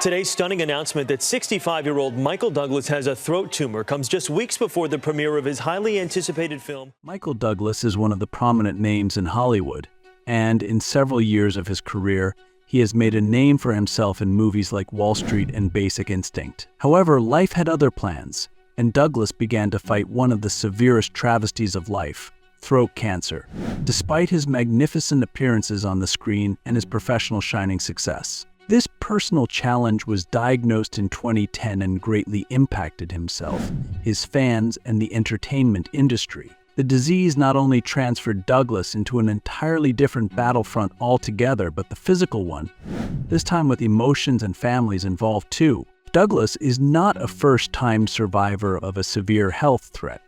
Today's stunning announcement that 65-year-old Michael Douglas has a throat tumor comes just weeks before the premiere of his highly anticipated film. Michael Douglas is one of the prominent names in Hollywood, and in several years of his career, he has made a name for himself in movies like Wall Street and Basic Instinct. However, life had other plans, and Douglas began to fight one of the severest travesties of life: throat cancer. Despite his magnificent appearances on the screen and his professional shining success, this personal challenge was diagnosed in 2010 and greatly impacted himself, his fans, and the entertainment industry. The disease not only transferred Douglas into an entirely different battlefront altogether, but the physical one, this time with emotions and families involved too. Douglas is not a first-time survivor of a severe health threat.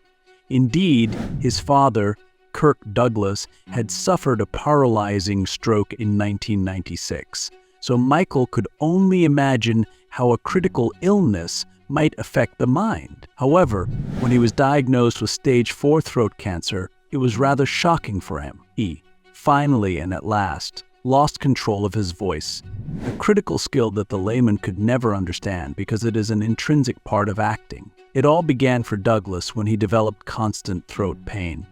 Indeed, his father, Kirk Douglas, had suffered a paralyzing stroke in 1996. So Michael could only imagine how a critical illness might affect the mind. However, when he was diagnosed with stage 4 throat cancer, it was rather shocking for him. He, finally and at last, lost control of his voice, a critical skill that the layman could never understand because it is an intrinsic part of acting. It all began for Douglas when he developed constant throat pain.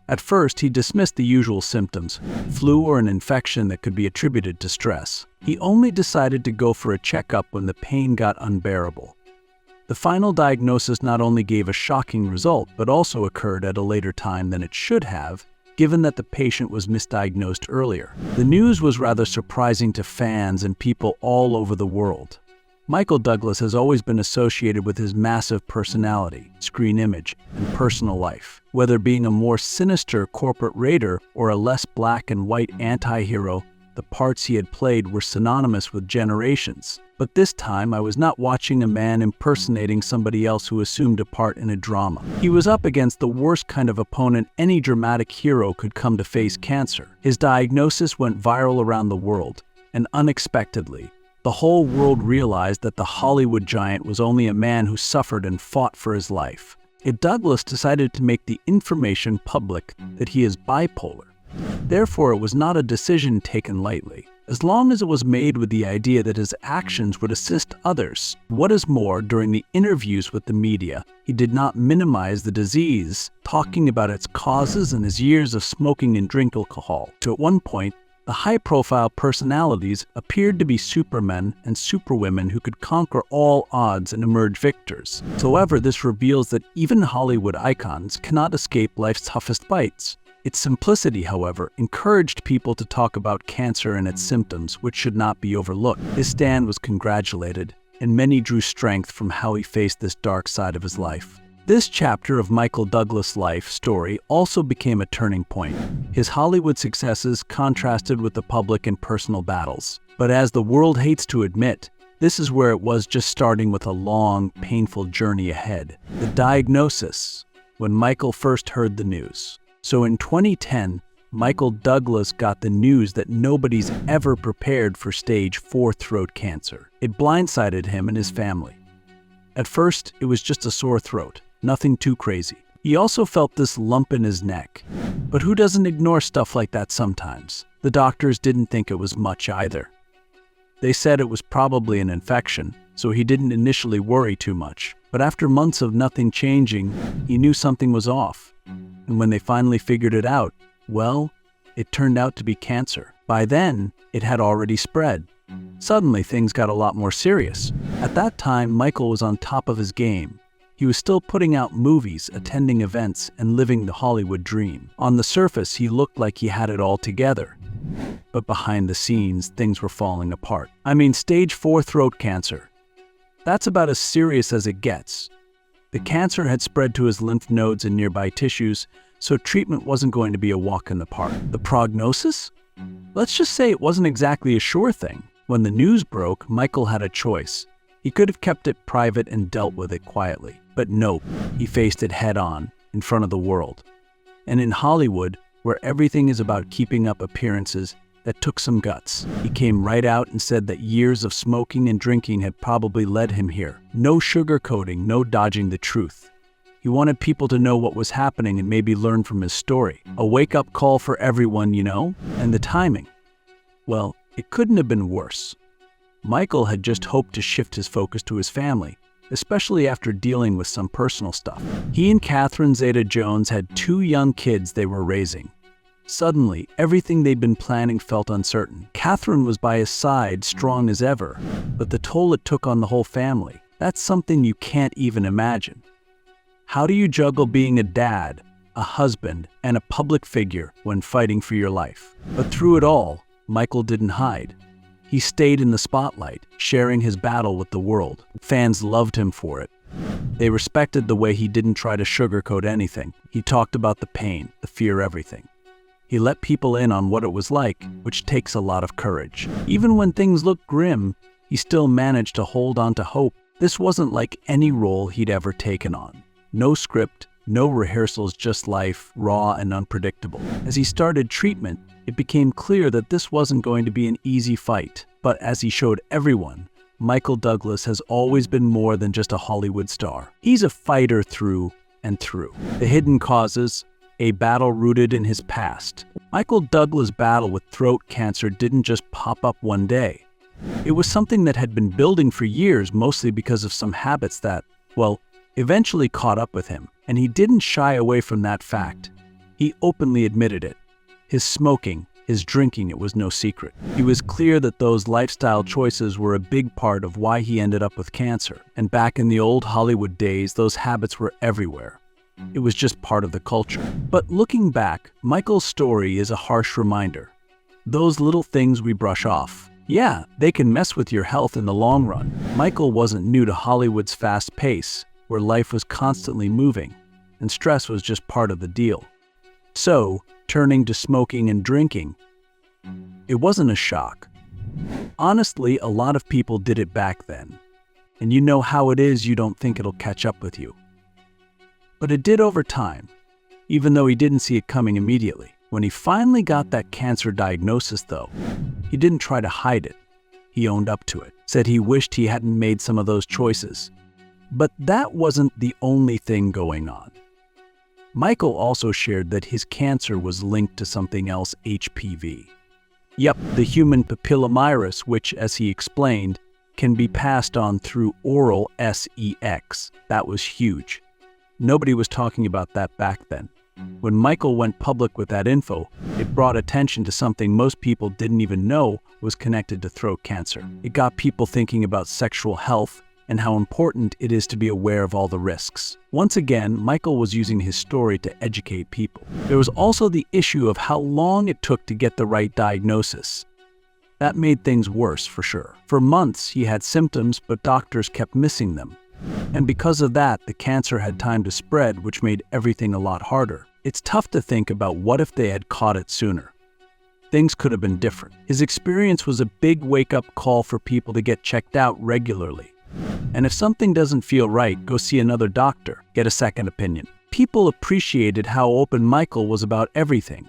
At first, he dismissed the usual symptoms, flu or an infection that could be attributed to stress. He only decided to go for a checkup when the pain got unbearable. The final diagnosis not only gave a shocking result, but also occurred at a later time than it should have, given that the patient was misdiagnosed earlier. The news was rather surprising to fans and people all over the world. Michael Douglas has always been associated with his massive personality, screen image, and personal life. Whether being a more sinister corporate raider or a less black and white anti-hero, the parts he had played were synonymous with generations. But this time, I was not watching a man impersonating somebody else who assumed a part in a drama. He was up against the worst kind of opponent any dramatic hero could come to face: cancer. His diagnosis went viral around the world, and unexpectedly, the whole world realized that the Hollywood giant was only a man who suffered and fought for his life. Douglas decided to make the information public that he is bipolar. Therefore, it was not a decision taken lightly, as long as it was made with the idea that his actions would assist others. What is more, during the interviews with the media, he did not minimize the disease, talking about its causes and his years of smoking and drinking alcohol. So at one point, the high-profile personalities appeared to be supermen and superwomen who could conquer all odds and emerge victors. However, this reveals that even Hollywood icons cannot escape life's toughest bites. Its simplicity, however, encouraged people to talk about cancer and its symptoms, which should not be overlooked. His stand was congratulated, and many drew strength from how he faced this dark side of his life. This chapter of Michael Douglas' life story also became a turning point. His Hollywood successes contrasted with the public and personal battles. But as the world hates to admit, this is where it was just starting with a long, painful journey ahead. The diagnosis, when Michael first heard the news. So in 2010, Michael Douglas got the news that nobody's ever prepared for stage 4 throat cancer. It blindsided him and his family. At first, it was just a sore throat. Nothing too crazy. He also felt this lump in his neck. But who doesn't ignore stuff like that sometimes? The doctors didn't think it was much either. They said it was probably an infection, so he didn't initially worry too much. But after months of nothing changing, he knew something was off. And when they finally figured it out, well, it turned out to be cancer. By then, it had already spread. Suddenly, things got a lot more serious. At that time, Michael was on top of his game. He was still putting out movies, attending events, and living the Hollywood dream. On the surface, he looked like he had it all together. But behind the scenes, things were falling apart. I mean, stage 4 throat cancer. That's about as serious as it gets. The cancer had spread to his lymph nodes and nearby tissues, so treatment wasn't going to be a walk in the park. The prognosis? Let's just say it wasn't exactly a sure thing. When the news broke, Michael had a choice. He could have kept it private and dealt with it quietly. But nope, he faced it head-on, in front of the world. And in Hollywood, where everything is about keeping up appearances, that took some guts. He came right out and said that years of smoking and drinking had probably led him here. No sugarcoating, no dodging the truth. He wanted people to know what was happening and maybe learn from his story. A wake-up call for everyone, you know? And the timing. Well, it couldn't have been worse. Michael had just hoped to shift his focus to his family, especially after dealing with some personal stuff. He and Catherine Zeta-Jones had 2 young kids they were raising. Suddenly, everything they'd been planning felt uncertain. Catherine was by his side, strong as ever, but the toll it took on the whole family, that's something you can't even imagine. How do you juggle being a dad, a husband, and a public figure when fighting for your life? But through it all, Michael didn't hide. He stayed in the spotlight, sharing his battle with the world. Fans loved him for it. They respected the way he didn't try to sugarcoat anything. He talked about the pain, the fear, everything. He let people in on what it was like, which takes a lot of courage. Even when things looked grim, he still managed to hold on to hope. This wasn't like any role he'd ever taken on. No script, no rehearsals, just life, raw and unpredictable. As he started treatment, it became clear that this wasn't going to be an easy fight. But as he showed everyone, Michael Douglas has always been more than just a Hollywood star. He's a fighter through and through. The hidden causes, a battle rooted in his past. Michael Douglas' battle with throat cancer didn't just pop up one day. It was something that had been building for years, mostly because of some habits that, well, eventually caught up with him. And he didn't shy away from that fact. He openly admitted it. His smoking, his drinking, it was no secret. He was clear that those lifestyle choices were a big part of why he ended up with cancer. And back in the old Hollywood days, those habits were everywhere. It was just part of the culture. But looking back, Michael's story is a harsh reminder. Those little things we brush off. Yeah, they can mess with your health in the long run. Michael wasn't new to Hollywood's fast pace, where life was constantly moving, and stress was just part of the deal. So, turning to smoking and drinking, it wasn't a shock. Honestly, a lot of people did it back then. And you know how it is, you don't think it'll catch up with you. But it did over time, even though he didn't see it coming immediately. When he finally got that cancer diagnosis, though, he didn't try to hide it. He owned up to it, said he wished he hadn't made some of those choices. But that wasn't the only thing going on. Michael also shared that his cancer was linked to something else, HPV. Yep, the human papillomavirus, which, as he explained, can be passed on through oral sex. That was huge. Nobody was talking about that back then. When Michael went public with that info, it brought attention to something most people didn't even know was connected to throat cancer. It got people thinking about sexual health and how important it is to be aware of all the risks. Once again, Michael was using his story to educate people. There was also the issue of how long it took to get the right diagnosis. That made things worse, for sure. For months, he had symptoms, but doctors kept missing them. And because of that, the cancer had time to spread, which made everything a lot harder. It's tough to think about what if they had caught it sooner. Things could have been different. His experience was a big wake-up call for people to get checked out regularly. And if something doesn't feel right, go see another doctor, get a second opinion. People appreciated how open Michael was about everything.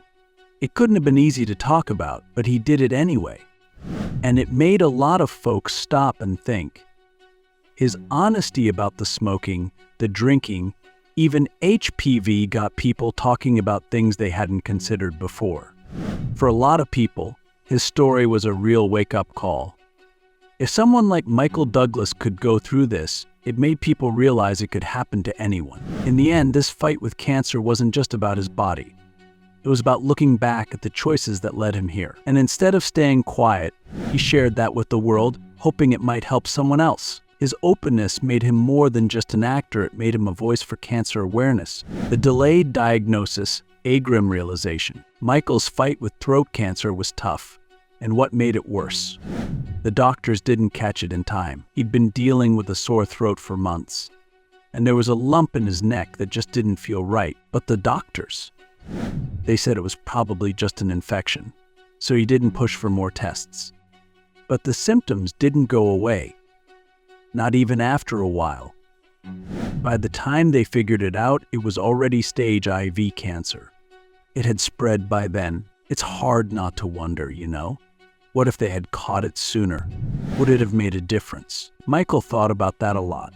It couldn't have been easy to talk about, but he did it anyway. And it made a lot of folks stop and think. His honesty about the smoking, the drinking, even HPV got people talking about things they hadn't considered before. For a lot of people, his story was a real wake-up call. If someone like Michael Douglas could go through this, it made people realize it could happen to anyone. In the end, this fight with cancer wasn't just about his body. It was about looking back at the choices that led him here. And instead of staying quiet, he shared that with the world, hoping it might help someone else. His openness made him more than just an actor, it made him a voice for cancer awareness. The delayed diagnosis, a grim realization. Michael's fight with throat cancer was tough. And what made it worse? The doctors didn't catch it in time. He'd been dealing with a sore throat for months. And there was a lump in his neck that just didn't feel right. But the doctors, they said it was probably just an infection. So he didn't push for more tests. But the symptoms didn't go away. Not even after a while. By the time they figured it out, it was already stage IV cancer. It had spread by then. It's hard not to wonder, you know? What if they had caught it sooner? Would it have made a difference? Michael thought about that a lot.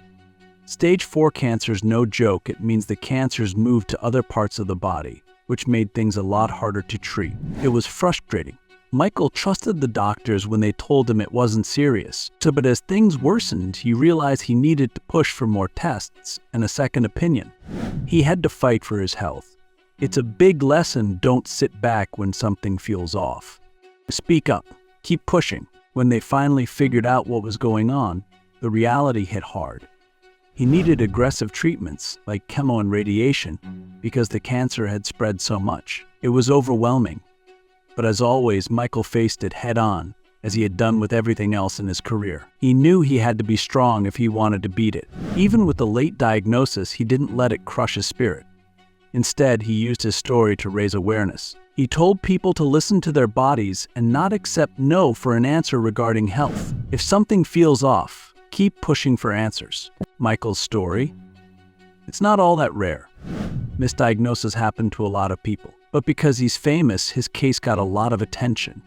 Stage 4 cancer's no joke. It means the cancer's moved to other parts of the body, which made things a lot harder to treat. It was frustrating, Michael trusted the doctors when they told him it wasn't serious. But as things worsened, he realized he needed to push for more tests and a second opinion. He had to fight for his health. It's a big lesson: don't sit back when something feels off. Speak up. Keep pushing. When they finally figured out what was going on, the reality hit hard. He needed aggressive treatments like chemo and radiation because the cancer had spread so much. It was overwhelming. But as always, Michael faced it head-on, as he had done with everything else in his career. He knew he had to be strong if he wanted to beat it. Even with the late diagnosis, he didn't let it crush his spirit. Instead, he used his story to raise awareness. He told people to listen to their bodies and not accept no for an answer regarding health. If something feels off, keep pushing for answers. Michael's story? It's not all that rare. Misdiagnosis happen to a lot of people. But because he's famous, his case got a lot of attention.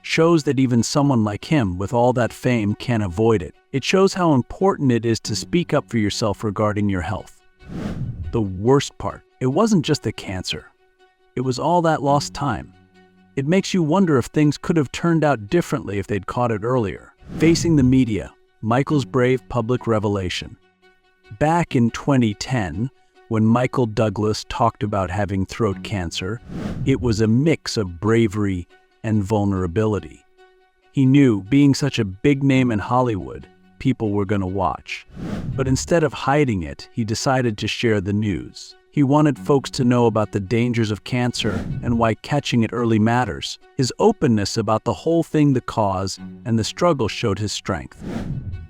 Shows that even someone like him, with all that fame, can't avoid it. It shows how important it is to speak up for yourself regarding your health. The worst part, it wasn't just the cancer. It was all that lost time. It makes you wonder if things could have turned out differently if they'd caught it earlier. Facing the media, Michael's brave public revelation. Back in 2010, when Michael Douglas talked about having throat cancer, it was a mix of bravery and vulnerability. He knew, being such a big name in Hollywood, people were going to watch. But instead of hiding it, he decided to share the news. He wanted folks to know about the dangers of cancer and why catching it early matters. His openness about the whole thing, the cause, and the struggle showed his strength.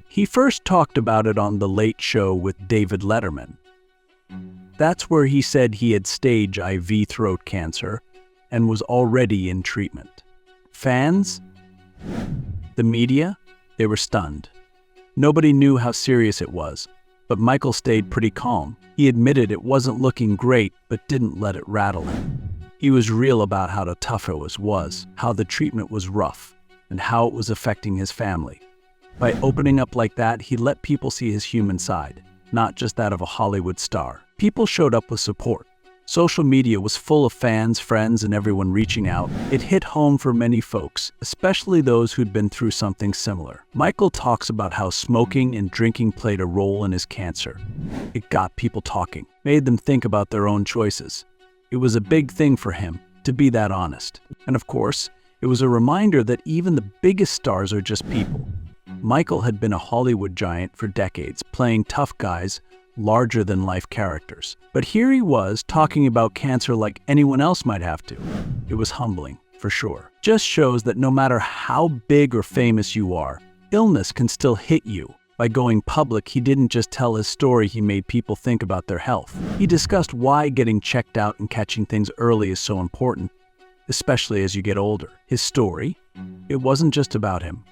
He first talked about it on The Late Show with David Letterman. That's where he said he had stage IV throat cancer and was already in treatment. Fans? The media? They were stunned. Nobody knew how serious it was, but Michael stayed pretty calm. He admitted it wasn't looking great, but didn't let it rattle him. He was real about how tough it was, how the treatment was rough, and how it was affecting his family. By opening up like that, he let people see his human side, not just that of a Hollywood star. People showed up with support. Social media was full of fans, friends, and everyone reaching out. It hit home for many folks, especially those who'd been through something similar. Michael talks about how smoking and drinking played a role in his cancer. It got people talking, made them think about their own choices. It was a big thing for him to be that honest. And of course, it was a reminder that even the biggest stars are just people. Michael had been a Hollywood giant for decades, playing tough guys, larger-than-life characters. But here he was, talking about cancer like anyone else might have to. It was humbling, for sure. Just shows that no matter how big or famous you are, illness can still hit you. By going public, he didn't just tell his story, he made people think about their health. He discussed why getting checked out and catching things early is so important, especially as you get older. His story? It wasn't just about him.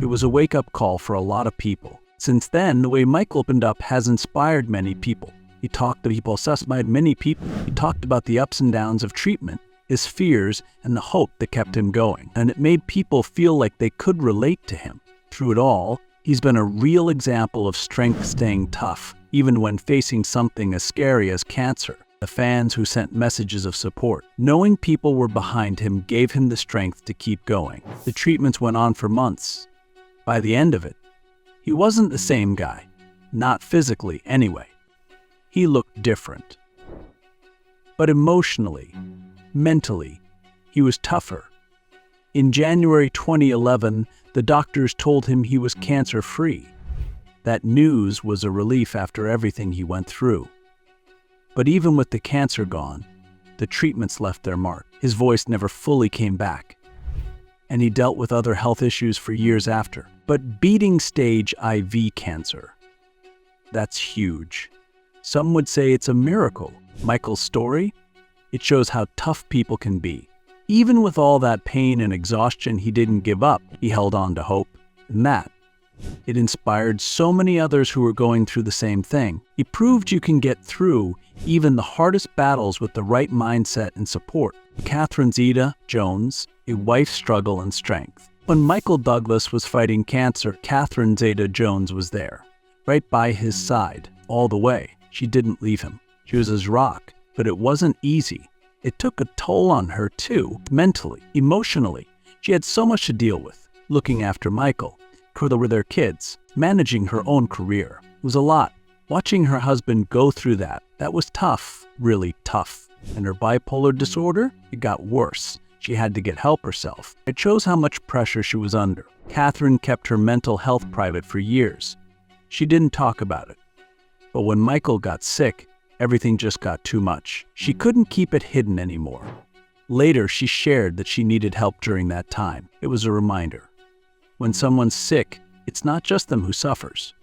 It was a wake-up call for a lot of people. Since then, the way Michael opened up has inspired many people. He talked to people, many people. He talked about the ups and downs of treatment, his fears, and the hope that kept him going. And it made people feel like they could relate to him. Through it all, he's been a real example of strength staying tough, even when facing something as scary as cancer. The fans who sent messages of support, knowing people were behind him, gave him the strength to keep going. The treatments went on for months. By the end of it, he wasn't the same guy. Not physically, anyway. He looked different. But emotionally, mentally, he was tougher. In January 2011, the doctors told him he was cancer-free. That news was a relief after everything he went through. But even with the cancer gone, the treatments left their mark. His voice never fully came back. And he dealt with other health issues for years after. But beating stage IV cancer, that's huge. Some would say it's a miracle. Michael's story? It shows how tough people can be. Even with all that pain and exhaustion, he didn't give up. He held on to hope. And that, it inspired so many others who were going through the same thing. He proved you can get through even the hardest battles with the right mindset and support. Catherine Zeta-Jones, a wife's struggle and strength. When Michael Douglas was fighting cancer, Catherine Zeta-Jones was there, right by his side, all the way. She didn't leave him. She was his rock, but it wasn't easy. It took a toll on her too, mentally, emotionally. She had so much to deal with, looking after Michael, with their kids, managing her own career. It was a lot. Watching her husband go through that was tough, really tough. And her bipolar disorder, it got worse. She had to get help herself. It shows how much pressure she was under. Catherine kept her mental health private for years. She didn't talk about it. But when Michael got sick, everything just got too much. She couldn't keep it hidden anymore. Later, she shared that she needed help during that time. It was a reminder. When someone's sick, it's not just them who suffers.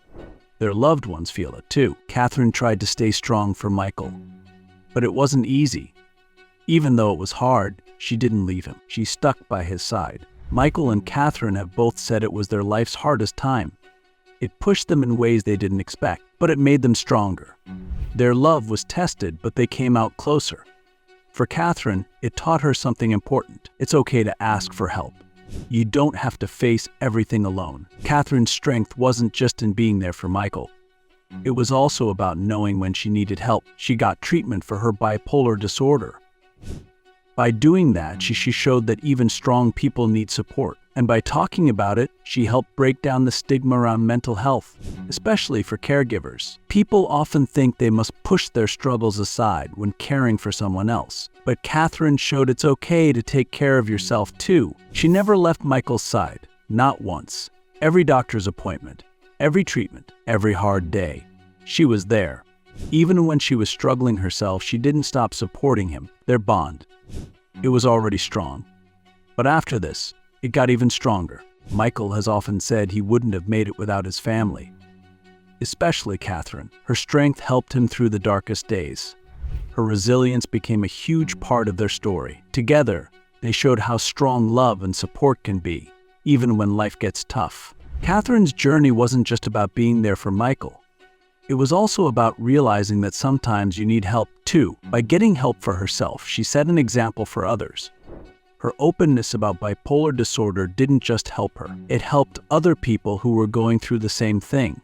Their loved ones feel it too. Catherine tried to stay strong for Michael, but it wasn't easy. Even though it was hard, she didn't leave him. She stuck by his side. Michael and Catherine have both said it was their life's hardest time. It pushed them in ways they didn't expect, but it made them stronger. Their love was tested, but they came out closer. For Catherine, it taught her something important. It's okay to ask for help. You don't have to face everything alone. Catherine's strength wasn't just in being there for Michael. It was also about knowing when she needed help. She got treatment for her bipolar disorder. By doing that, she showed that even strong people need support. And by talking about it, she helped break down the stigma around mental health, especially for caregivers. People often think they must push their struggles aside when caring for someone else. But Catherine showed it's okay to take care of yourself too. She never left Michael's side, not once. Every doctor's appointment, every treatment, every hard day, she was there. Even when she was struggling herself, she didn't stop supporting him. Their bond, it was already strong. But after this, it got even stronger. Michael has often said he wouldn't have made it without his family. Especially Catherine. Her strength helped him through the darkest days. Her resilience became a huge part of their story. Together, they showed how strong love and support can be, even when life gets tough. Catherine's journey wasn't just about being there for Michael. It was also about realizing that sometimes you need help too. By getting help for herself, she set an example for others. Her openness about bipolar disorder didn't just help her. It helped other people who were going through the same thing.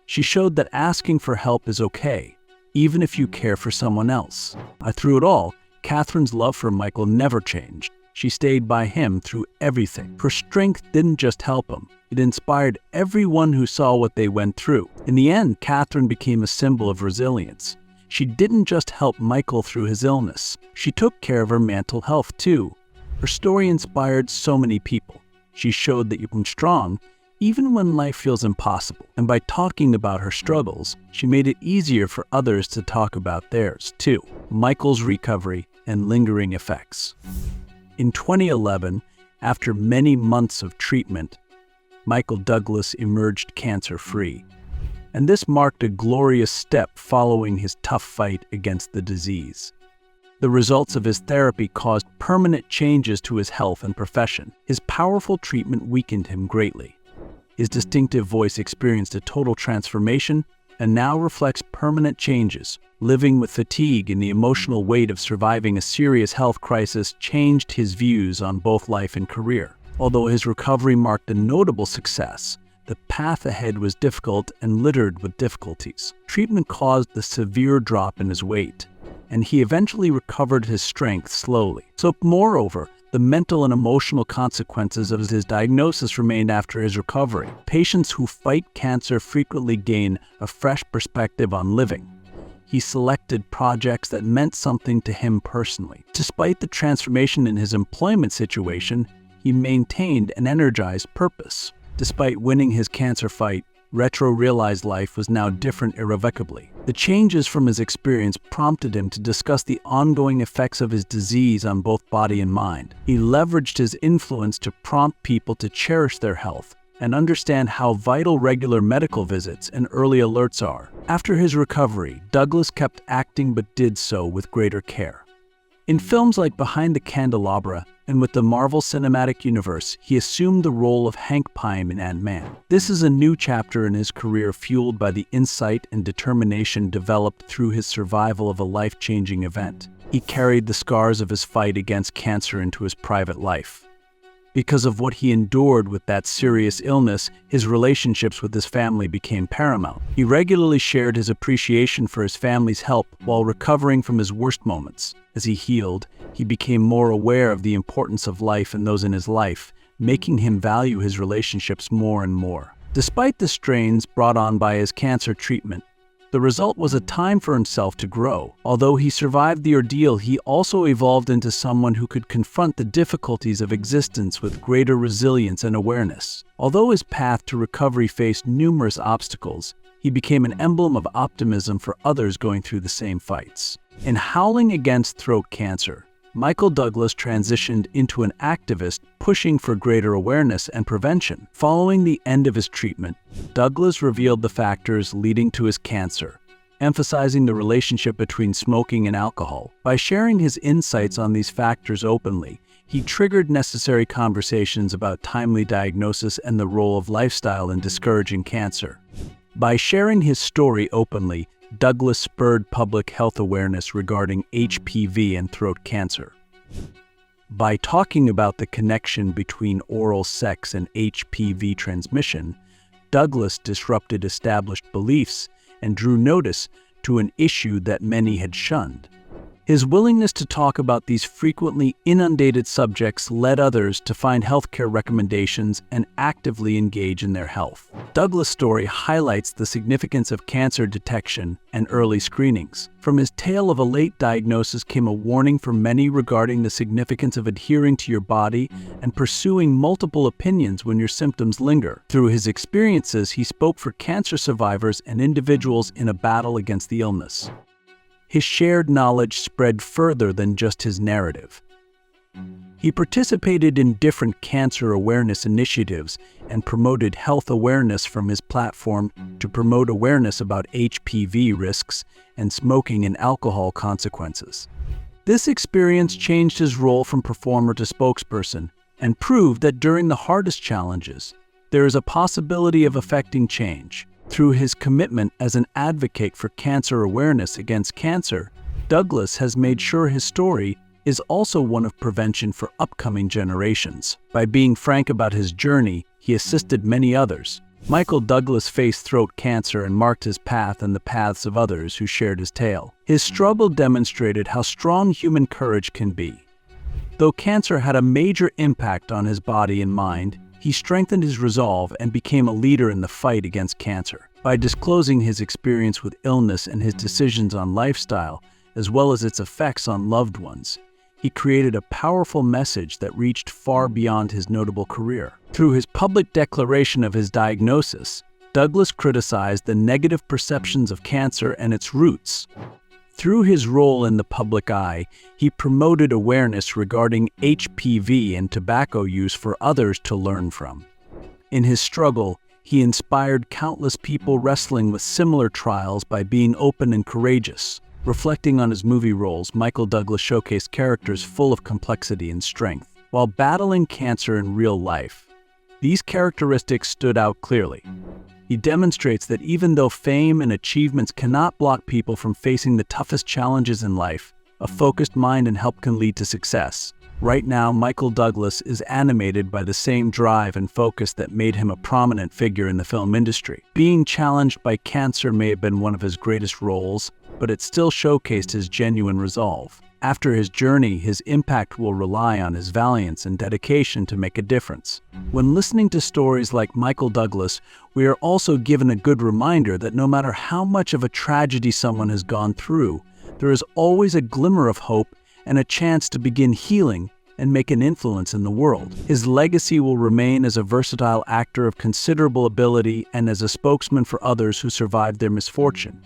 She showed that asking for help is okay, even if you care for someone else. Through it all, Catherine's love for Michael never changed. She stayed by him through everything. Her strength didn't just help him. It inspired everyone who saw what they went through. In the end, Catherine became a symbol of resilience. She didn't just help Michael through his illness. She took care of her mental health too. Her story inspired so many people. She showed that you can be strong even when life feels impossible. And by talking about her struggles, she made it easier for others to talk about theirs too. Michael's recovery and lingering effects. In 2011, after many months of treatment, Michael Douglas emerged cancer-free. And this marked a glorious step following his tough fight against the disease. The results of his therapy caused permanent changes to his health and profession. His powerful treatment weakened him greatly. His distinctive voice experienced a total transformation and now reflects permanent changes. Living with fatigue and the emotional weight of surviving a serious health crisis changed his views on both life and career. Although his recovery marked a notable success, the path ahead was difficult and littered with difficulties. Treatment caused a severe drop in his weight, and he eventually recovered his strength slowly. So, moreover, the mental and emotional consequences of his diagnosis remained after his recovery. Patients who fight cancer frequently gain a fresh perspective on living. He selected projects that meant something to him personally. Despite the transformation in his employment situation, he maintained an energized purpose. Despite winning his cancer fight, Retro realized life was now different irrevocably. The changes from his experience prompted him to discuss the ongoing effects of his disease on both body and mind. He leveraged his influence to prompt people to cherish their health and understand how vital regular medical visits and early alerts are. After his recovery, Douglas kept acting but did so with greater care. In films like Behind the Candelabra and with the Marvel Cinematic Universe, he assumed the role of Hank Pym in Ant-Man. This is a new chapter in his career fueled by the insight and determination developed through his survival of a life-changing event. He carried the scars of his fight against cancer into his private life. Because of what he endured with that serious illness, his relationships with his family became paramount. He regularly shared his appreciation for his family's help while recovering from his worst moments. As he healed, he became more aware of the importance of life and those in his life, making him value his relationships more and more. Despite the strains brought on by his cancer treatment, the result was a time for himself to grow. Although he survived the ordeal, he also evolved into someone who could confront the difficulties of existence with greater resilience and awareness. Although his path to recovery faced numerous obstacles, he became an emblem of optimism for others going through the same fights. In Howling Against Throat Cancer, Michael Douglas transitioned into an activist pushing for greater awareness and prevention. Following the end of his treatment, Douglas revealed the factors leading to his cancer, emphasizing the relationship between smoking and alcohol. By sharing his insights on these factors openly, he triggered necessary conversations about timely diagnosis and the role of lifestyle in discouraging cancer. By sharing his story openly, Douglas spurred public health awareness regarding HPV and throat cancer. By talking about the connection between oral sex and HPV transmission, Douglas disrupted established beliefs and drew notice to an issue that many had shunned. His willingness to talk about these frequently inundated subjects led others to find healthcare recommendations and actively engage in their health. Douglas' story highlights the significance of cancer detection and early screenings. From his tale of a late diagnosis came a warning for many regarding the significance of adhering to your body and pursuing multiple opinions when your symptoms linger. Through his experiences, he spoke for cancer survivors and individuals in a battle against the illness. His shared knowledge spread further than just his narrative. He participated in different cancer awareness initiatives and promoted health awareness from his platform to promote awareness about HPV risks and smoking and alcohol consequences. This experience changed his role from performer to spokesperson and proved that during the hardest challenges, there is a possibility of affecting change. Through his commitment as an advocate for cancer awareness against cancer, Douglas has made sure his story is also one of prevention for upcoming generations. By being frank about his journey, he assisted many others. Michael Douglas faced throat cancer and marked his path and the paths of others who shared his tale. His struggle demonstrated how strong human courage can be. Though cancer had a major impact on his body and mind, he strengthened his resolve and became a leader in the fight against cancer. By disclosing his experience with illness and his decisions on lifestyle, as well as its effects on loved ones, he created a powerful message that reached far beyond his notable career. Through his public declaration of his diagnosis, Douglas criticized the negative perceptions of cancer and its roots. Through his role in the public eye, he promoted awareness regarding HPV and tobacco use for others to learn from. In his struggle, he inspired countless people wrestling with similar trials by being open and courageous. Reflecting on his movie roles, Michael Douglas showcased characters full of complexity and strength. While battling cancer in real life, these characteristics stood out clearly. He demonstrates that even though fame and achievements cannot block people from facing the toughest challenges in life, a focused mind and help can lead to success. Right now, Michael Douglas is animated by the same drive and focus that made him a prominent figure in the film industry. Being challenged by cancer may have been one of his greatest roles, but it still showcased his genuine resolve. After his journey, his impact will rely on his valiance and dedication to make a difference. When listening to stories like Michael Douglas, we are also given a good reminder that no matter how much of a tragedy someone has gone through, there is always a glimmer of hope and a chance to begin healing and make an influence in the world. His legacy will remain as a versatile actor of considerable ability and as a spokesman for others who survived their misfortune.